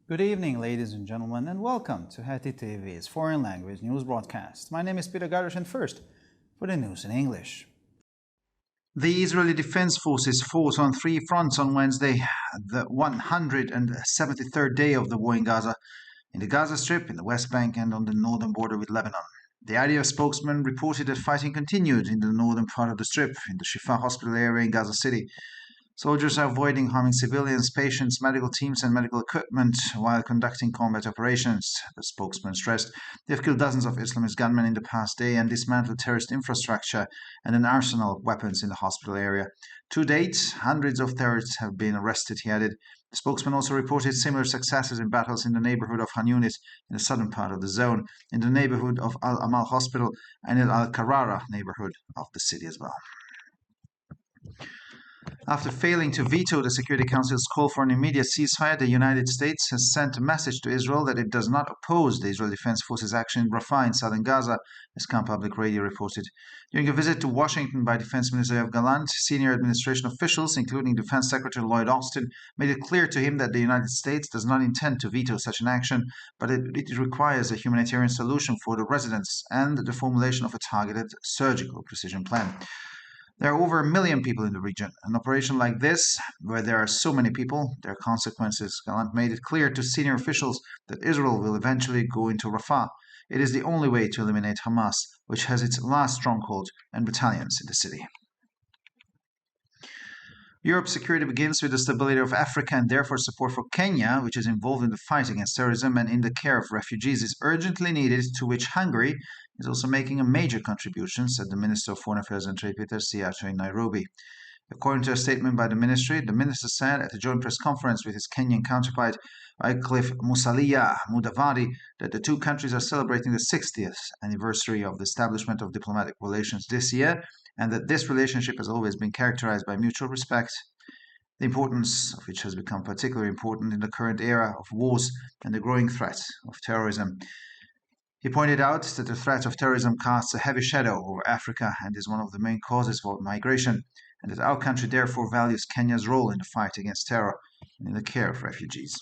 Good evening, ladies and gentlemen, and welcome to Heti TV's foreign language news broadcast. My name is Peter Gardosh, and first, for the news in English. The Israeli Defense Forces fought on three fronts on Wednesday, the 173rd day of the war in Gaza, in the Gaza Strip, in the West Bank, and on the northern border with Lebanon. The IDF spokesman reported that fighting continued in the northern part of the Strip, in the Shifa hospital area in Gaza City. Soldiers are avoiding harming civilians, patients, medical teams, and medical equipment while conducting combat operations, the spokesman stressed. They have killed dozens of Islamist gunmen in the past day and dismantled terrorist infrastructure and an arsenal of weapons in the hospital area. To date, hundreds of terrorists have been arrested, he added. The spokesman also reported similar successes in battles in the neighborhood of Han Yunis, in the southern part of the zone, in the neighborhood of Al Amal Hospital, and in Al Karara neighborhood of the city as well. After failing to veto the Security Council's call for an immediate ceasefire, the United States has sent a message to Israel that it does not oppose the Israeli Defense Forces' action in Rafah in southern Gaza, as Kan Public Radio reported. During a visit to Washington by Defense Minister Yoav Gallant, senior administration officials, including Defense Secretary Lloyd Austin, made it clear to him that the United States does not intend to veto such an action, but it requires a humanitarian solution for the residents and the formulation of a targeted surgical precision plan. There are over 1 million people in the region. An operation like this, where there are so many people, there are consequences. Gallant made it clear to senior officials that Israel will eventually go into Rafah. It is the only way to eliminate Hamas, which has its last stronghold and battalions in the city. Europe's security begins with the stability of Africa, and therefore support for Kenya, which is involved in the fight against terrorism and in the care of refugees, is urgently needed, to which Hungary is also making a major contribution, said the Minister of Foreign Affairs and Trade Peter Siacho in Nairobi. According to a statement by the ministry, the minister said at a joint press conference with his Kenyan counterpart, Wycliffe Musalia Mudavadi, that the two countries are celebrating the 60th anniversary of the establishment of diplomatic relations this year, and that this relationship has always been characterized by mutual respect, the importance of which has become particularly important in the current era of wars and the growing threat of terrorism. He pointed out that the threat of terrorism casts a heavy shadow over Africa and is one of the main causes for migration, and that our country therefore values Kenya's role in the fight against terror and in the care of refugees.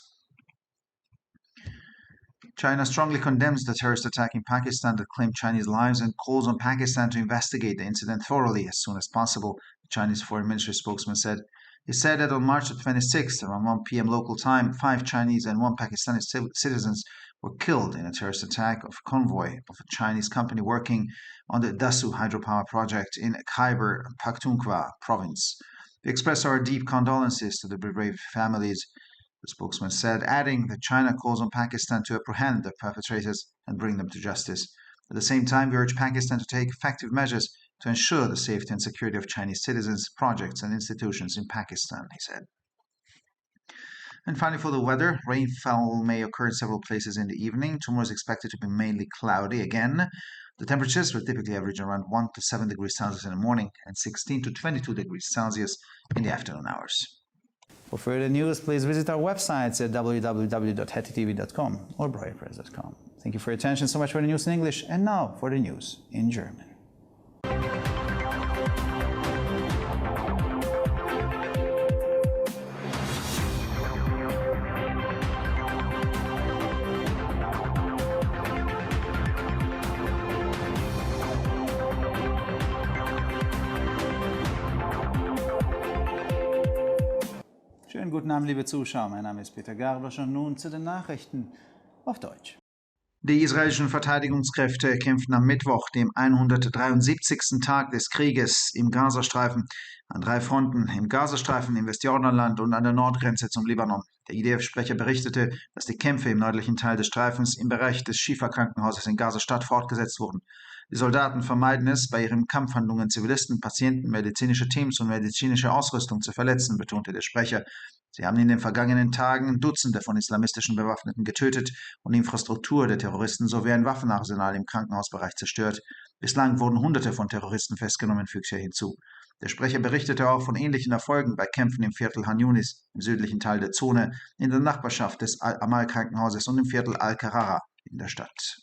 China strongly condemns the terrorist attack in Pakistan that claimed Chinese lives and calls on Pakistan to investigate the incident thoroughly as soon as possible, the Chinese Foreign Ministry spokesman said. He said that on March 26th, around 1 p.m. local time, 5 Chinese and 1 Pakistani citizens were killed in a terrorist attack of a convoy of a Chinese company working on the Dasu hydropower project in Khyber Pakhtunkhwa province. We express our deep condolences to the bereaved families, the spokesman said, adding that China calls on Pakistan to apprehend the perpetrators and bring them to justice. At the same time, we urge Pakistan to take effective measures to ensure the safety and security of Chinese citizens, projects, and institutions in Pakistan, he said. And finally, for the weather, rainfall may occur in several places in the evening. Tomorrow is expected to be mainly cloudy again. The temperatures will typically average around 1 to 7 degrees Celsius in the morning and 16 to 22 degrees Celsius in the afternoon hours. For further news, please visit our websites at www.hetitv.com or breuerpress.com. Thank you for your attention. So much for the news in English, and now for the news in German. Schönen guten Abend, liebe Zuschauer. Mein Name ist Peter Gardosh und nun zu den Nachrichten auf Deutsch. Die israelischen Verteidigungskräfte kämpften am Mittwoch, dem 173. Tag des Krieges, im Gazastreifen an 3 Fronten, im Gazastreifen, im Westjordanland und an der Nordgrenze zum Libanon. Der IDF-Sprecher berichtete, dass die Kämpfe im nördlichen Teil des Streifens im Bereich des Shifa-Krankenhauses in Gaza-Stadt fortgesetzt wurden. Die Soldaten vermeiden es, bei ihren Kampfhandlungen Zivilisten, Patienten, medizinische Teams und medizinische Ausrüstung zu verletzen, betonte der Sprecher. Sie haben in den vergangenen Tagen Dutzende von islamistischen Bewaffneten getötet und die Infrastruktur der Terroristen sowie ein Waffenarsenal im Krankenhausbereich zerstört. Bislang wurden Hunderte von Terroristen festgenommen, fügte er hinzu. Der Sprecher berichtete auch von ähnlichen Erfolgen bei Kämpfen im Viertel Han Yunis, im südlichen Teil der Zone, in der Nachbarschaft des Al-Amal-Krankenhauses und im Viertel Al-Karara in der Stadt.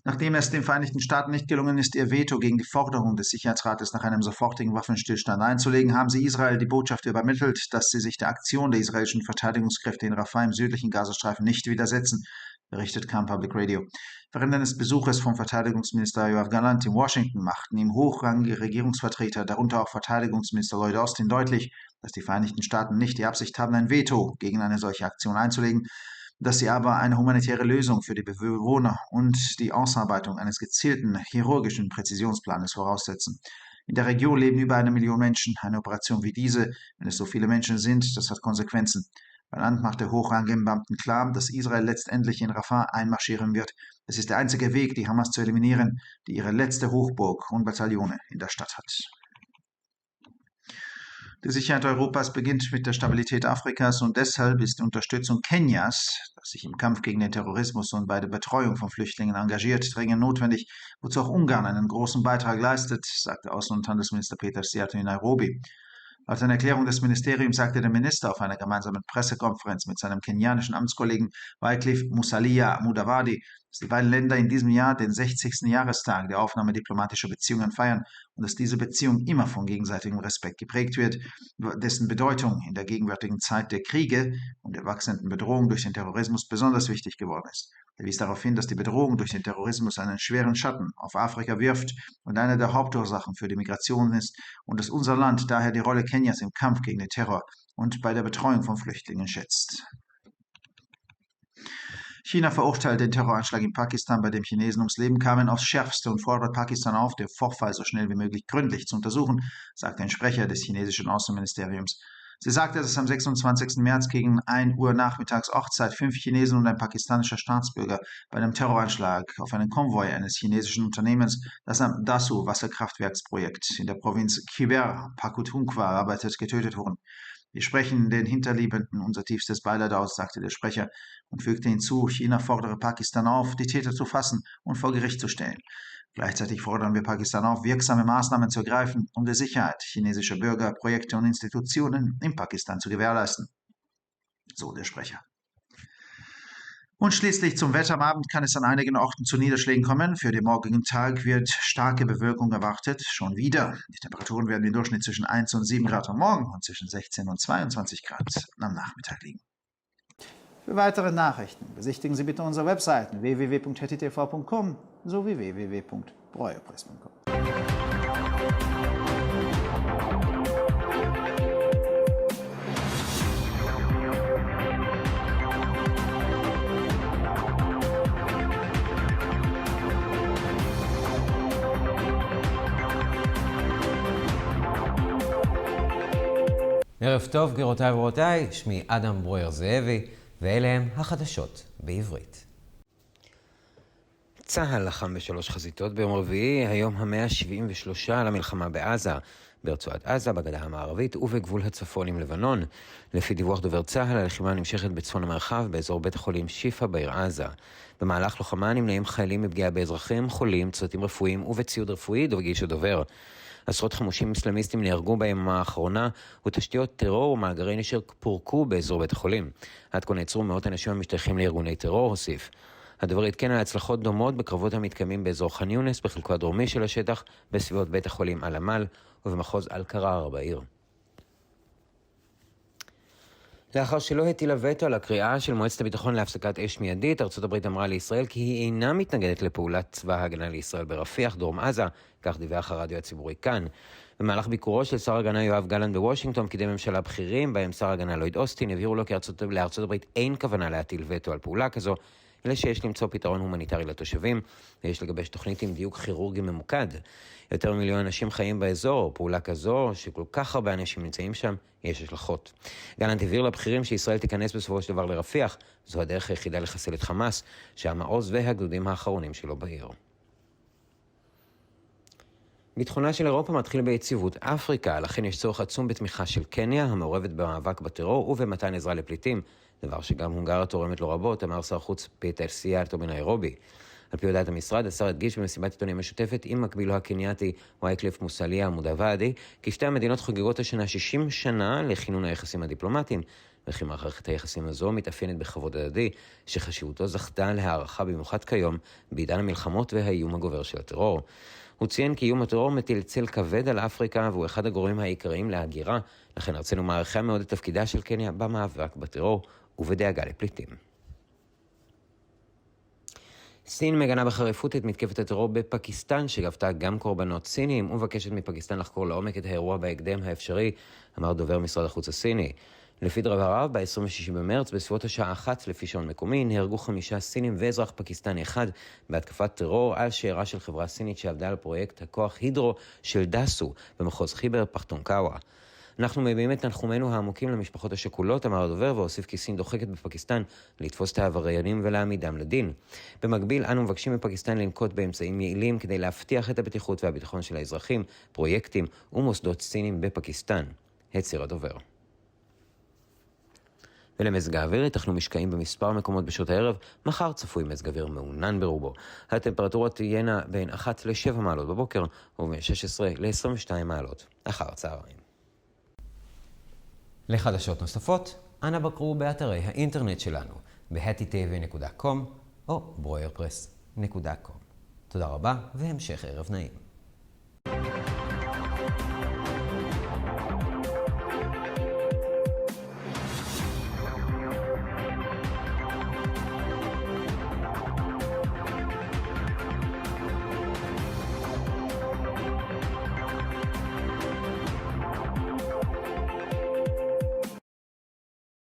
Nachdem es den Vereinigten Staaten nicht gelungen ist, ihr Veto gegen die Forderung des Sicherheitsrates nach einem sofortigen Waffenstillstand einzulegen, haben sie Israel die Botschaft übermittelt, dass sie sich der Aktion der israelischen Verteidigungskräfte in Rafah im südlichen Gazastreifen nicht widersetzen, berichtet Khan Public Radio. Während eines Besuches vom Verteidigungsminister Yoav Gallant in Washington machten ihm hochrangige Regierungsvertreter, darunter auch Verteidigungsminister Lloyd Austin, deutlich, dass die Vereinigten Staaten nicht die Absicht haben, ein Veto gegen eine solche Aktion einzulegen, dass sie aber eine humanitäre Lösung für die Bewohner und die Ausarbeitung eines gezielten chirurgischen Präzisionsplanes voraussetzen. In der Region leben über 1 Million Menschen. Eine Operation wie diese, wenn es so viele Menschen sind, das hat Konsequenzen. Gallant machte hochrangigen Beamten klar, dass Israel letztendlich in Rafah einmarschieren wird. Es ist der einzige Weg, die Hamas zu eliminieren, die ihre letzte Hochburg und Bataillone in der Stadt hat. Die Sicherheit Europas beginnt mit der Stabilität Afrikas und deshalb ist die Unterstützung Kenias, das sich im Kampf gegen den Terrorismus und bei der Betreuung von Flüchtlingen engagiert, dringend notwendig, wozu auch Ungarn einen großen Beitrag leistet, sagte Außen- und Handelsminister Peter Szijjártó in Nairobi. Laut einer Erklärung des Ministeriums sagte der Minister auf einer gemeinsamen Pressekonferenz mit seinem kenianischen Amtskollegen Wycliffe Musalia Mudavadi, dass die beiden Länder in diesem Jahr den 60. Jahrestag der Aufnahme diplomatischer Beziehungen feiern und dass diese Beziehung immer von gegenseitigem Respekt geprägt wird, dessen Bedeutung in der gegenwärtigen Zeit der Kriege und der wachsenden Bedrohung durch den Terrorismus besonders wichtig geworden ist. Er wies darauf hin, dass die Bedrohung durch den Terrorismus einen schweren Schatten auf Afrika wirft und eine der Hauptursachen für die Migration ist und dass unser Land daher die Rolle Kenias im Kampf gegen den Terror und bei der Betreuung von Flüchtlingen schätzt. China verurteilt den Terroranschlag in Pakistan, bei dem Chinesen ums Leben kamen, aufs Schärfste und fordert Pakistan auf, den Vorfall so schnell wie möglich gründlich zu untersuchen, sagte ein Sprecher des chinesischen Außenministeriums. Sie sagte, dass am 26. März gegen 1 Uhr nachmittags Ortszeit 5 Chinesen und ein pakistanischer Staatsbürger bei einem Terroranschlag auf einen Konvoi eines chinesischen Unternehmens, das am Dasu-Wasserkraftwerksprojekt in der Provinz Khyber Pakhtunkhwa arbeitet, getötet wurden. Wir sprechen den Hinterbliebenen unser tiefstes Beileid aus, sagte der Sprecher und fügte hinzu, China fordere Pakistan auf, die Täter zu fassen und vor Gericht zu stellen. Gleichzeitig fordern wir Pakistan auf, wirksame Maßnahmen zu ergreifen, um die Sicherheit chinesischer Bürger, Projekte und Institutionen in Pakistan zu gewährleisten. So der Sprecher. Und schließlich zum Wetter. Am Abend kann es an einigen Orten zu Niederschlägen kommen. Für den morgigen Tag wird starke Bewölkung erwartet. Schon wieder. Die Temperaturen werden im Durchschnitt zwischen 1 und 7 Grad am Morgen und zwischen 16 und 22 Grad am Nachmittag liegen. Für weitere Nachrichten besichtigen Sie bitte unsere Webseiten www.ttv.com sowie www.breuerpress.com. ערב טוב, גבירותיי ורבותיי, שמי אדם ברויר זאבי, ואלה הם החדשות בעברית. צה"ל לחם בשלוש חזיתות ביום רביעי, היום ה-173 למלחמה בעזה, ברצועת עזה, בגדה המערבית ובגבול הצפון עם לבנון. לפי דיווח דובר צה"ל, הלחימה נמשכת בצפון המרחב, באזור בית החולים שיפה בעיר עזה. במהלך לוחמה נמנעים חיילים מפגיעה באזרחים, חולים, צוותים רפואיים ובציוד רפואי, דוגיש הדובר. עשרות חמושים אסלאמיסטים נהרגו ביממה האחרונה, ותשתיות טרור ומאגרי נשק פורקו באזור בית החולים. עד כה נעצרו מאות אנשים המשתייכים לארגוני טרור, הוסיף. הדובר עדכן על הצלחות דומות בקרבות המתקיימים באזור ח'אן יונס, בחלקו הדרומי של השטח, בסביבות בית החולים אל-עמל ובמחוז אל-קרר בעיר. לאחר שלא הטילה וטו על הקריאה של מועצת הביטחון להפסקת אש מיידית, ארצות הברית אמרה לישראל כי היא אינה מתנגדת לפעולת צבא ההגנה לישראל ברפיח, דרום עזה, כך דיווח הרדיו הציבורי כאן. במהלך ביקורו של שר ההגנה יואב גלנט בוושינגטון, פקידי ממשלה בכירים, בהם שר ההגנה לויד אוסטין, הבהירו לו כי לארצות הברית אין כוונה להטיל וטו על פעולה כזו, אלא שיש למצוא פתרון הומניטרי לתושבים, ויש לגבש תוכנית עם דיוק כירורגי ממוקד. יותר מ1,000,000 אנשים חיים באזור, פעולה כזו, שכל כך הרבה אנשים נמצאים שם, יש השלכות. גלנט הבהיר לבכירים שישראל תיכנס בסופו של דבר לרפיח, זו הדרך היחידה לחסל את חמאס, שהמעוז והגדודים האחרונים שלו בעיר. ביטחונה של אירופה מתחיל ביציבות אפריקה, לכן יש צורך עצום בתמיכה של קניה, המעורבת במאבק בטרור ובמתן עזרה לפליטים, דבר שגם הונגריה תורמת לו רבות, אמר שר חוץ פיטר סיארטו בניירובי. על פי הודעת המשרד, השר הדגיש במסיבת עיתונאים משותפת עם מקבילו הקנייתי וייקליף מוסליה מודוואדי, כי שתי המדינות חוגגות השנה 60 שנה לכינון היחסים הדיפלומטיים, וכי מערכת היחסים הזו מתאפיינת בכבוד הדדי, שחשיבותו זכתה להערכה במיוחד כיום, בעידן המלחמות והאיום הגובר של הטרור. הוא ציין כי איום הטרור מטיל צל כבד על אפריקה, והוא אחד הגורמים העיקריים להגירה, לכן ארצנו מעריכה מאוד את תפקידה של קניה במאבק בטרור ובדאגה לפליטים. סין מגנה בחריפות את מתקפת הטרור בפקיסטן, שגבתה גם קורבנות סיניים, ומבקשת מפקיסטן לחקור לעומק את האירוע בהקדם האפשרי, אמר דובר משרד החוץ הסיני. לפי דבריו, ב-26 במרץ, בסביבות השעה 1 לפי שעון מקומי, נהרגו 5 סינים ואזרח פקיסטני אחד בהתקפת טרור על שיירה של חברה סינית שעבדה על פרויקט הכוח הידרו של דסו במחוז חיבר פחטונקאווה. אנחנו מביעים את תנחומינו העמוקים למשפחות השכולות, אמר הדובר, והוסיף כי סין דוחקת בפקיסטן לתפוס את העבריינים ולהעמידם לדין. במקביל, אנו מבקשים מפקיסטן לנקוט באמצעים יעילים כדי להבטיח את הבטיחות והביטחון של האזרחים, פרויקטים ומוסדות סינים בפקיסטן, הצהיר הדובר. ולמזג האוויר ייתכנו משקעים במספר מקומות בשעות הערב, מחר צפוי מזג אוויר מעונן ברובו. הטמפרטורות תהיינה בין 1 ל-7 מעלות בבוקר ובין 16 ל-22 מעלות אחר הצהריים. לחדשות נוספות, אנא בקרו באתרי האינטרנט שלנו, ב-hattitv.com או broyerpress.com. תודה רבה והמשך ערב נעים.